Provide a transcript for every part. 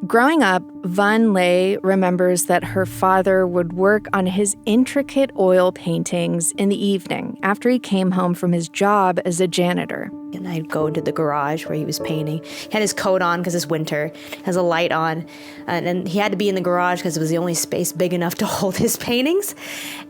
Growing up, Vân Le remembers that her father would work on his intricate oil paintings in the evening after he came home from his job as a janitor. And I'd go into the garage where he was painting. He had his coat on because it's winter, has a light on, and he had to be in the garage because it was the only space big enough to hold his paintings.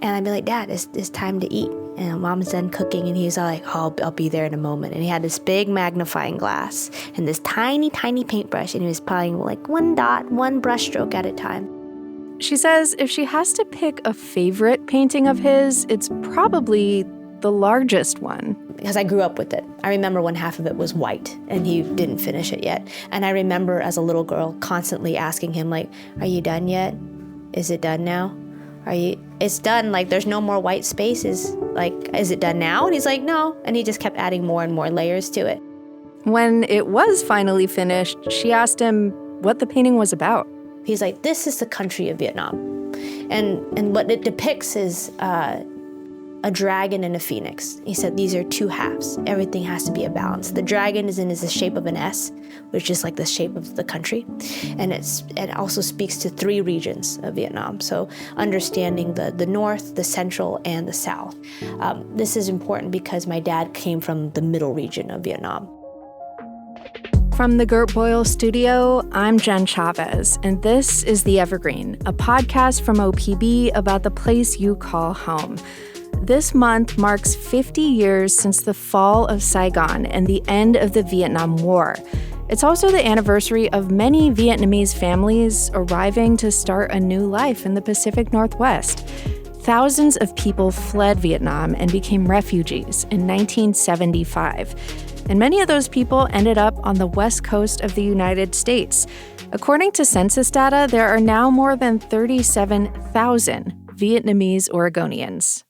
And I'd be like, Dad, it's time to eat. And Mom's done cooking, and he's like, oh, I'll be there in a moment. And he had this big magnifying glass and this tiny, tiny paintbrush, and he was applying like one dot, one brush stroke at a time. She says if she has to pick a favorite painting of his, it's probably the largest one. Because I grew up with it. I remember when half of it was white and he didn't finish it yet. And I remember as a little girl constantly asking him, like, are you done yet? Is it done now? It's done, like there's no more white spaces. Like, is it done now? And he's like, no. And he just kept adding more and more layers to it. When it was finally finished, she asked him what the painting was about. He's like, this is the country of Vietnam. And what it depicts is a dragon and a phoenix. He said these are two halves. Everything has to be a balance. The dragon is in the shape of an S, which is like the shape of the country. And it also speaks to three regions of Vietnam. So understanding the north, the central, and the south. This is important because my dad came from the middle region of Vietnam. From the Gert Boyle studio, I'm Jen Chavez, and this is The Evergreen, a podcast from OPB about the place you call home. This month marks 50 years since the fall of Saigon and the end of the Vietnam War. It's also the anniversary of many Vietnamese families arriving to start a new life in the Pacific Northwest. Thousands of people fled Vietnam and became refugees in 1975. And many of those people ended up on the west coast of the United States. According to census data, there are now more than 37,000 Vietnamese Oregonians.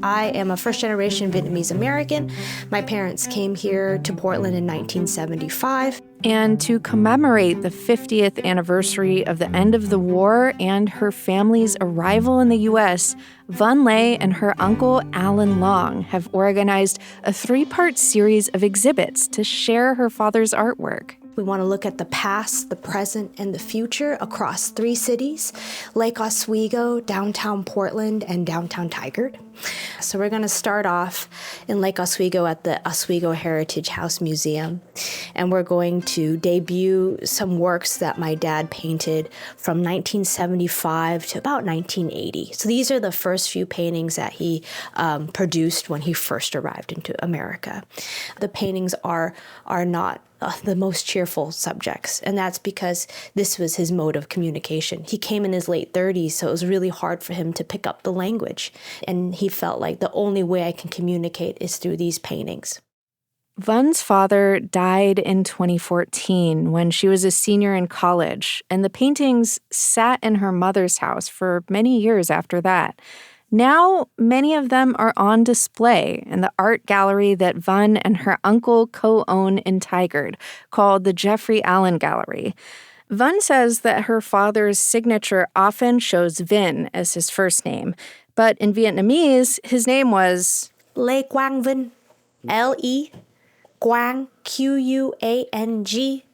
I am a first-generation Vietnamese-American. My parents came here to Portland in 1975. And to commemorate the 50th anniversary of the end of the war and her family's arrival in the U.S., Vân Le and her uncle Alan Long have organized a 3-part series of exhibits to share her father's artwork. We want to look at the past, the present, and the future across 3 cities, Lake Oswego, downtown Portland, and downtown Tigard. So we're going to start off in Lake Oswego at the Oswego Heritage House Museum, and we're going to debut some works that my dad painted from 1975 to about 1980. So these are the first few paintings that he produced when he first arrived into America. The paintings are not the most cheerful subjects, and that's because this was his mode of communication. He came in his late 30s, so it was really hard for him to pick up the language, and he felt like the only way I can communicate is through these paintings. Vân's father died in 2014 when she was a senior in college, and the paintings sat in her mother's house for many years after that. Now, many of them are on display in the art gallery that Vân and her uncle co-own in Tigard, called the Jeffrey Allen Gallery. Vân says that her father's signature often shows Vinh as his first name, but in Vietnamese, his name was Le Quang Vinh, L-E, Quang, Q-U-A-N-G,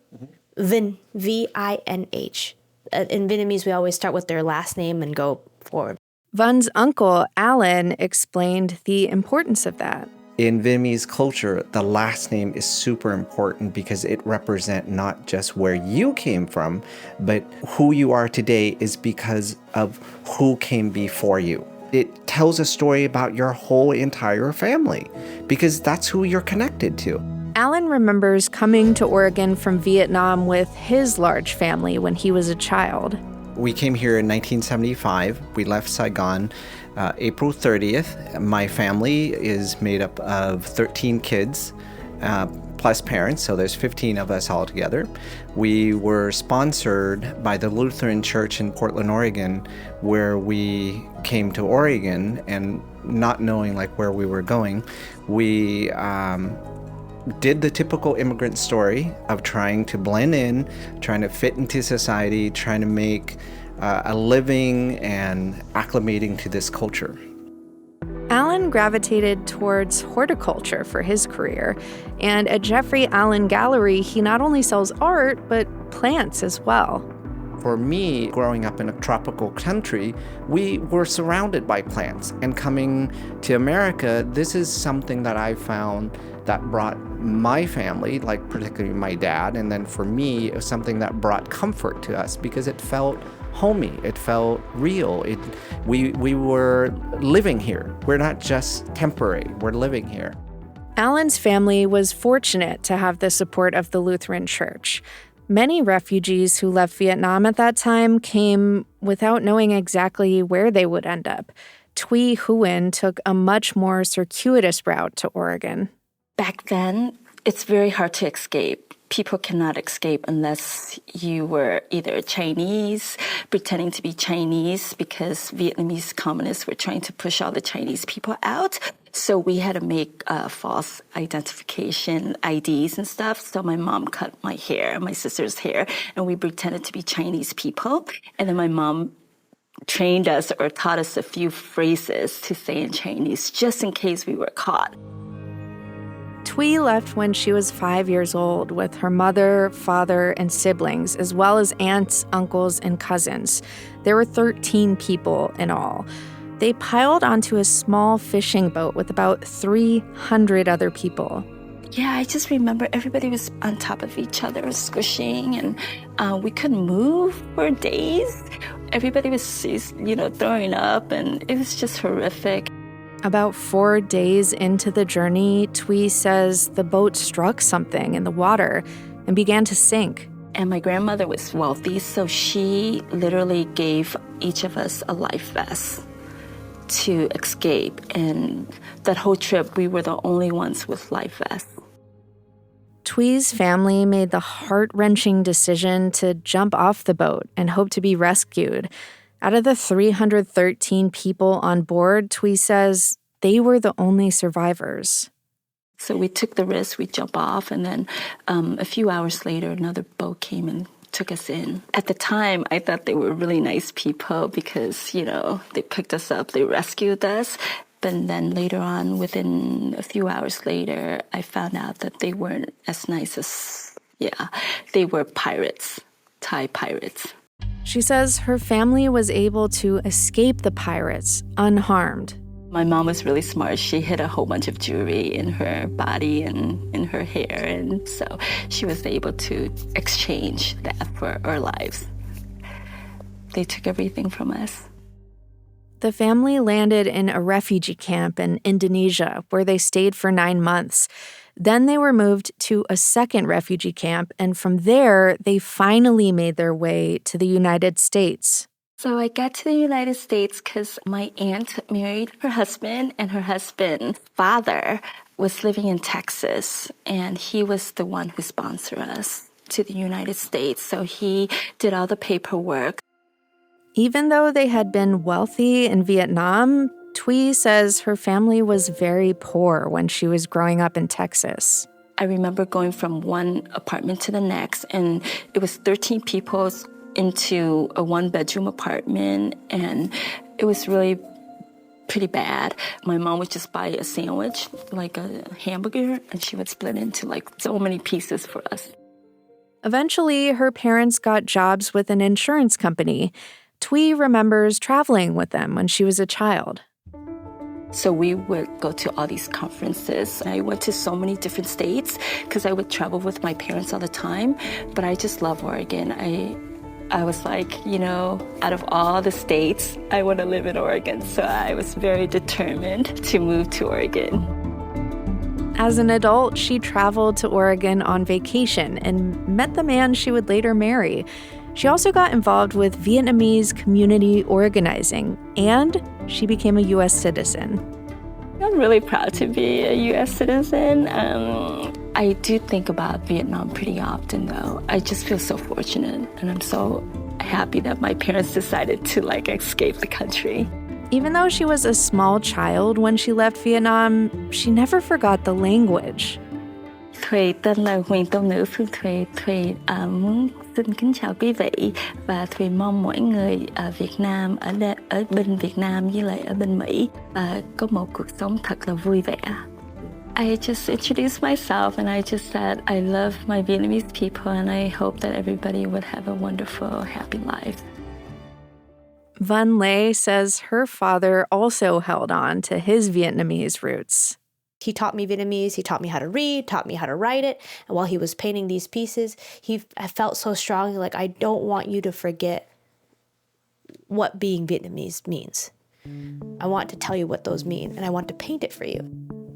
Vinh, V-I-N-H. In Vietnamese, we always start with their last name and go forward. Vân's uncle, Alan, explained the importance of that. In Vietnamese culture, the last name is super important because it represents not just where you came from, but who you are today is because of who came before you. It tells a story about your whole entire family because that's who you're connected to. Alan remembers coming to Oregon from Vietnam with his large family when he was a child. We came here in 1975. We left Saigon April 30th. My family is made up of 13 kids plus parents, so there's 15 of us all together. We were sponsored by the Lutheran Church in Portland, Oregon, where we came to Oregon, and not knowing where we were going, we did the typical immigrant story of trying to blend in, trying to fit into society, trying to make a living and acclimating to this culture. Alan gravitated towards horticulture for his career, and at Jeffrey Allen Gallery, he not only sells art, but plants as well. For me, growing up in a tropical country, we were surrounded by plants. And coming to America, this is something that I found that brought my family, like particularly my dad, and then for me, it was something that brought comfort to us because it felt homey, it felt real. We were living here. We're not just temporary, we're living here. Alan's family was fortunate to have the support of the Lutheran Church. Many refugees who left Vietnam at that time came without knowing exactly where they would end up. Thuy Huynh took a much more circuitous route to Oregon. Back then, it's very hard to escape. People cannot escape unless you were either Chinese, pretending to be Chinese because Vietnamese communists were trying to push all the Chinese people out. So we had to make false identification IDs and stuff. So my mom cut my hair, my sister's hair, and we pretended to be Chinese people. And then my mom trained us or taught us a few phrases to say in Chinese just in case we were caught. Thuy left when she was 5 years old with her mother, father, and siblings, as well as aunts, uncles, and cousins. There were 13 people in all. They piled onto a small fishing boat with about 300 other people. Yeah, I just remember everybody was on top of each other, squishing, and we couldn't move for days. Everybody was, throwing up, and it was just horrific. About 4 days into the journey, Thuy says the boat struck something in the water and began to sink. And my grandmother was wealthy, so she literally gave each of us a life vest to escape. And that whole trip, we were the only ones with life vests. Thuy's family made the heart-wrenching decision to jump off the boat and hope to be rescued. Out of the 313 people on board, Thuy says they were the only survivors. So we took the risk, we jumped off, and then a few hours later, another boat came and took us in. At the time, I thought they were really nice people because, they picked us up, they rescued us. But then later on, within a few hours later, I found out that they weren't as nice as, they were pirates, Thai pirates. She says her family was able to escape the pirates unharmed. My mom was really smart. She hid a whole bunch of jewelry in her body and in her hair. And so she was able to exchange that for our lives. They took everything from us. The family landed in a refugee camp in Indonesia, where they stayed for 9 months. Then they were moved to a second refugee camp, and from there, they finally made their way to the United States. So I got to the United States because my aunt married her husband, and her husband's father was living in Texas, and he was the one who sponsored us to the United States. So he did all the paperwork. Even though they had been wealthy in Vietnam, Thuy says her family was very poor when she was growing up in Texas. I remember going from one apartment to the next, and it was 13 people into a one-bedroom apartment, and it was really pretty bad. My mom would just buy a sandwich, like a hamburger, and she would split into so many pieces for us. Eventually, her parents got jobs with an insurance company. Thuy remembers traveling with them when she was a child. So we would go to all these conferences. I went to so many different states because I would travel with my parents all the time. But I just love Oregon. I was like, out of all the states, I want to live in Oregon. So I was very determined to move to Oregon. As an adult, she traveled to Oregon on vacation and met the man she would later marry. She also got involved with Vietnamese community organizing, and she became a U.S. citizen. I'm really proud to be a U.S. citizen. I do think about Vietnam pretty often, though. I just feel so fortunate, and I'm so happy that my parents decided to escape the country. Even though she was a small child when she left Vietnam, she never forgot the language. Thuy tên là Huyền Tôn Nữ Phương Thuy. Thuy muốn xin kính chào quý vị và Thuy mong mỗi người ở Việt Nam, ở bên Việt Nam với lại ở bên Mỹ có một cuộc sống thật là vui vẻ. I just introduced myself and I just said, I love my Vietnamese people and I hope that everybody would have a wonderful, happy life. Vân Lê says her father also held on to his Vietnamese roots. He taught me Vietnamese, he taught me how to read, taught me how to write it. And while he was painting these pieces, I felt so strongly like, I don't want you to forget what being Vietnamese means. I want to tell you what those mean, and I want to paint it for you.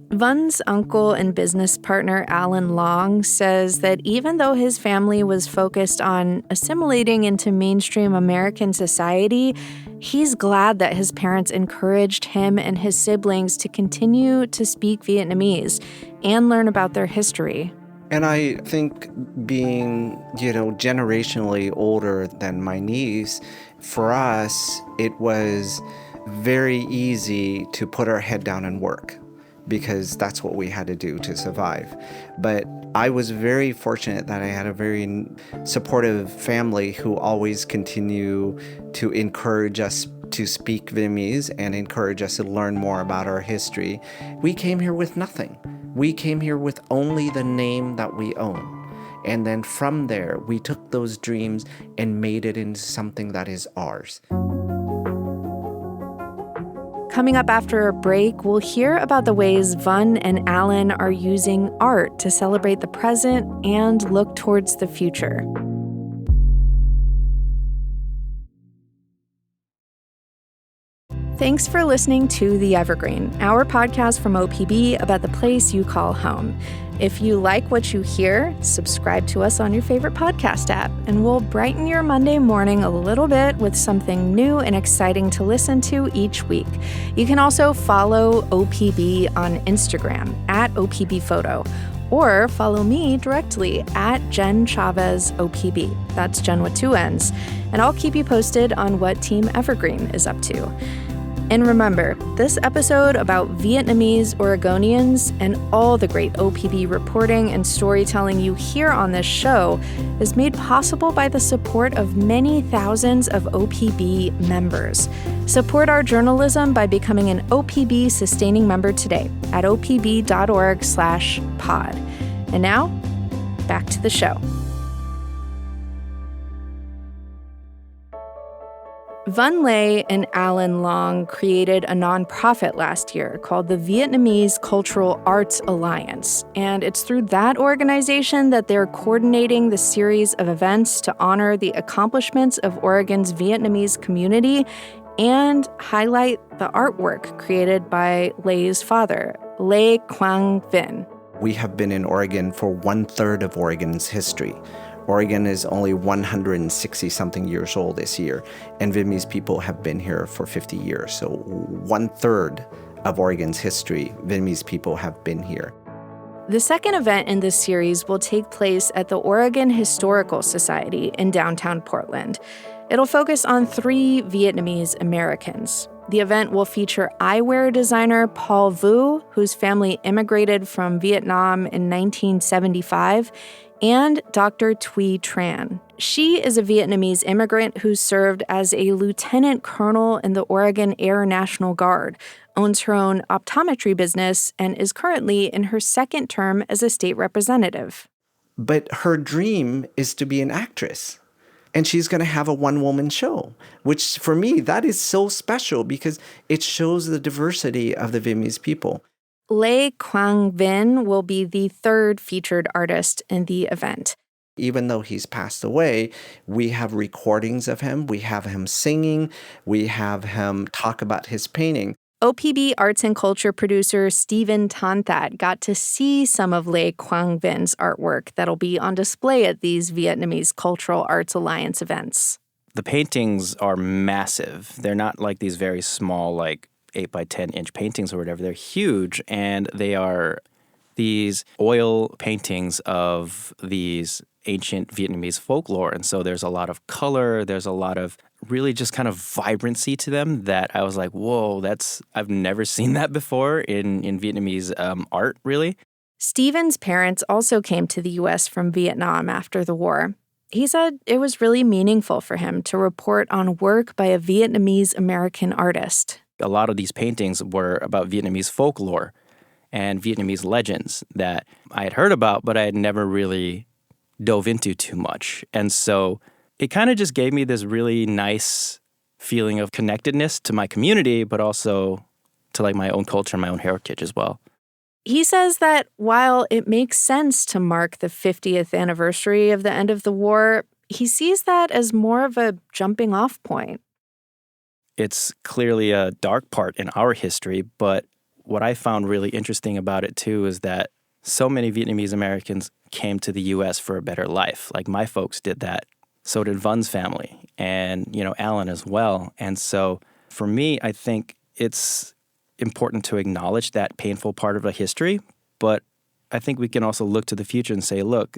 Vun's uncle and business partner, Alan Long, says that even though his family was focused on assimilating into mainstream American society, he's glad that his parents encouraged him and his siblings to continue to speak Vietnamese and learn about their history. And I think being, generationally older than my niece, for us, it was very easy to put our head down and work, because that's what we had to do to survive. But I was very fortunate that I had a very supportive family who always continue to encourage us to speak Vietnamese and encourage us to learn more about our history. We came here with nothing. We came here with only the name that we own. And then from there, we took those dreams and made it into something that is ours. Coming up after a break, we'll hear about the ways Vân and Alan are using art to celebrate the present and look towards the future. Thanks for listening to The Evergreen, our podcast from OPB about the place you call home. If you like what you hear, subscribe to us on your favorite podcast app, and we'll brighten your Monday morning a little bit with something new and exciting to listen to each week. You can also follow OPB on Instagram at OPB Photo, or follow me directly at Jen Chavez OPB. That's Jen with 2 N's. And I'll keep you posted on what Team Evergreen is up to. And remember, this episode about Vietnamese Oregonians and all the great OPB reporting and storytelling you hear on this show is made possible by the support of many thousands of OPB members. Support our journalism by becoming an OPB sustaining member today at opb.org/pod. And now, back to the show. Vân Lê and Alan Long created a nonprofit last year called the Vietnamese Cultural Arts Alliance, and it's through that organization that they're coordinating the series of events to honor the accomplishments of Oregon's Vietnamese community and highlight the artwork created by Lê's father, Lê Quang Vinh. We have been in Oregon for 1/3 of Oregon's history. Oregon is only 160-something years old this year, and Vietnamese people have been here for 50 years. So 1/3 of Oregon's history, Vietnamese people have been here. The second event in this series will take place at the Oregon Historical Society in downtown Portland. It'll focus on 3 Vietnamese-Americans. The event will feature eyewear designer Paul Vu, whose family immigrated from Vietnam in 1975, and Dr. Thuy Tran. She is a Vietnamese immigrant who served as a lieutenant colonel in the Oregon Air National Guard, owns her own optometry business, and is currently in her 2nd term as a state representative. But her dream is to be an actress. And she's going to have a one-woman show, which for me, that is so special because it shows the diversity of the Vietnamese people. Lê Quang Vinh will be the 3rd featured artist in the event. Even though he's passed away, we have recordings of him. We have him singing. We have him talk about his painting. OPB arts and culture producer Stephen Tonthat got to see some of Lê Quang Vinh's artwork that'll be on display at these Vietnamese Cultural Arts Alliance events. The paintings are massive. They're not like these very small, 8 by 10 inch paintings or whatever. They're huge, and they are these oil paintings of these ancient Vietnamese folklore. And so there's a lot of color, there's a lot of really just kind of vibrancy to them that I was like, whoa, I've never seen that before in Vietnamese art, really. Stephen's parents also came to the U.S. from Vietnam after the war. He said it was really meaningful for him to report on work by a Vietnamese-American artist. A lot of these paintings were about Vietnamese folklore. and Vietnamese legends that I had heard about, but I had never really dove into too much. And so it kind of just gave me this really nice feeling of connectedness to my community, but also to like my own culture and my own heritage as well. He says that while it makes sense to mark the 50th anniversary of the end of the war, he sees that as more of a jumping off point. It's clearly a dark part in our history, but what I found really interesting about it too is that so many Vietnamese Americans came to the U.S. for a better life. Like my folks did that. So did Vun's family and, Alan as well. And so for me, I think it's important to acknowledge that painful part of the history, but I think we can also look to the future and say, look,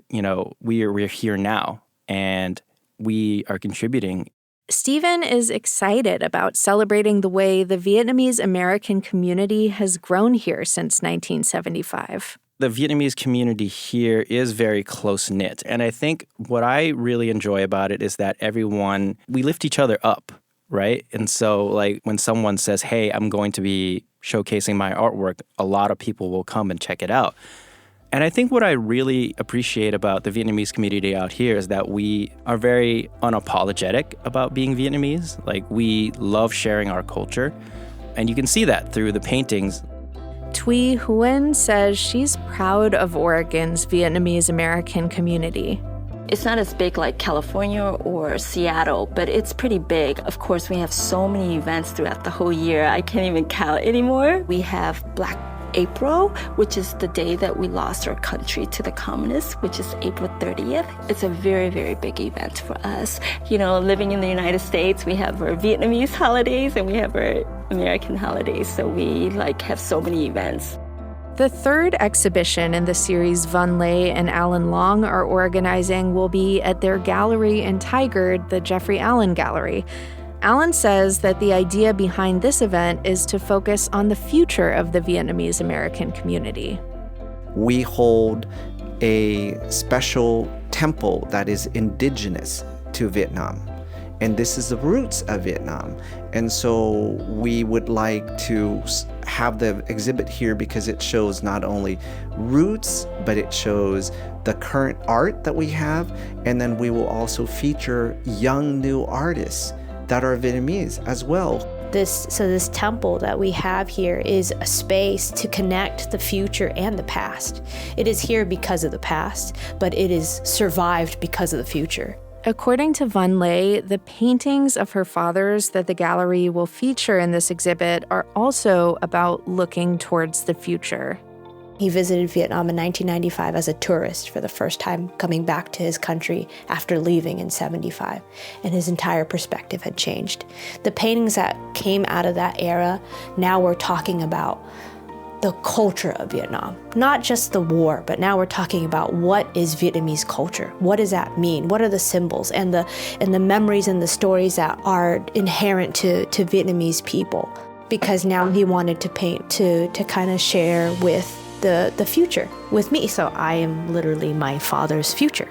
we're here now and we are contributing. Stephen is excited about celebrating the way the Vietnamese American community has grown here since 1975. The Vietnamese community here is very close-knit. And I think what I really enjoy about it is that we lift each other up, right? And so like when someone says, hey, I'm going to be showcasing my artwork, a lot of people will come and check it out. And I think what I really appreciate about the Vietnamese community out here is that we are very unapologetic about being Vietnamese. Like we love sharing our culture. And you can see that through the paintings. Thuy Huynh says she's proud of Oregon's Vietnamese-American community. It's not as big like California or Seattle, but it's pretty big. Of course, we have so many events throughout the whole year, I can't even count anymore. We have Black April, which is the day that we lost our country to the communists, which is April 30th. It's a very, very big event for us. Living in the United States, we have our Vietnamese holidays and we have our American holidays, so we have so many events. The third exhibition in the series Vun Le and Alan Long are organizing will be at their gallery in Tigard, the Jeffrey Allen Gallery. Alan says that the idea behind this event is to focus on the future of the Vietnamese American community. We hold a special temple that is indigenous to Vietnam. And this is the roots of Vietnam. And so we would like to have the exhibit here because it shows not only roots, but it shows the current art that we have. And then we will also feature young new artists that are Vietnamese as well. This temple that we have here is a space to connect the future and the past. It is here because of the past, but it is survived because of the future. According to Vun Le, the paintings of her fathers that the gallery will feature in this exhibit are also about looking towards the future. He visited Vietnam in 1995 as a tourist for the first time, coming back to his country after leaving in 75, and his entire perspective had changed. The paintings that came out of that era, now we're talking about the culture of Vietnam. Not just the war, but now we're talking about what is Vietnamese culture? What does that mean? What are the symbols and the memories and the stories that are inherent to Vietnamese people? Because now he wanted to paint to kind of share with the future with me. So I am literally my father's future.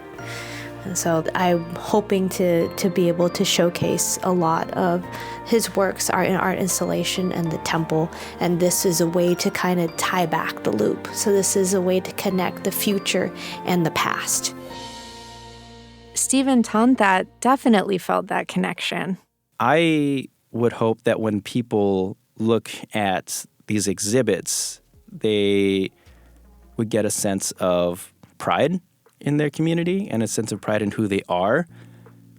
And so I'm hoping to be able to showcase a lot of his works, art installation, and the temple. And this is a way to kind of tie back the loop. So this is a way to connect the future and the past. Stephen Ton That definitely felt that connection. I would hope that when people look at these exhibits, they would get a sense of pride in their community and a sense of pride in who they are.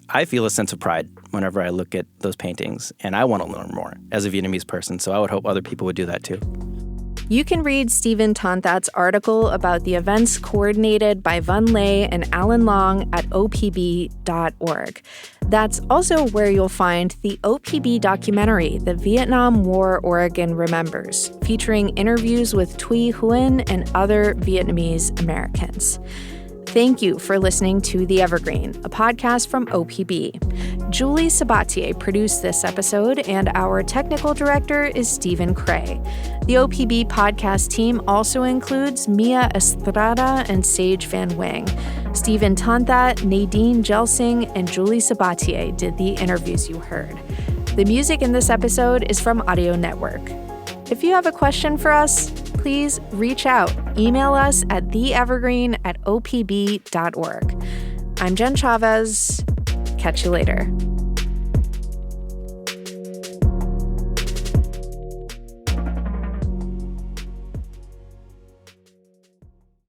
I feel a sense of pride whenever I look at those paintings, and I want to learn more as a Vietnamese person, so I would hope other people would do that too. You can read Stephen Ton That's article about the events coordinated by Vun Le and Alan Long at opb.org. That's also where you'll find the OPB documentary, The Vietnam War Oregon Remembers, featuring interviews with Thuy Huynh and other Vietnamese Americans. Thank you for listening to The Evergreen, a podcast from OPB. Julie Sabatier produced this episode, and our technical director is Stephen Cray. The OPB podcast team also includes Mia Estrada and Sage Van Wing. Stephen Ton That, Nadine Gelsing, and Julie Sabatier did the interviews you heard. The music in this episode is from Audio Network. If you have a question for us, please reach out. Email us at theevergreen@opb.org. I'm Jen Chavez. Catch you later.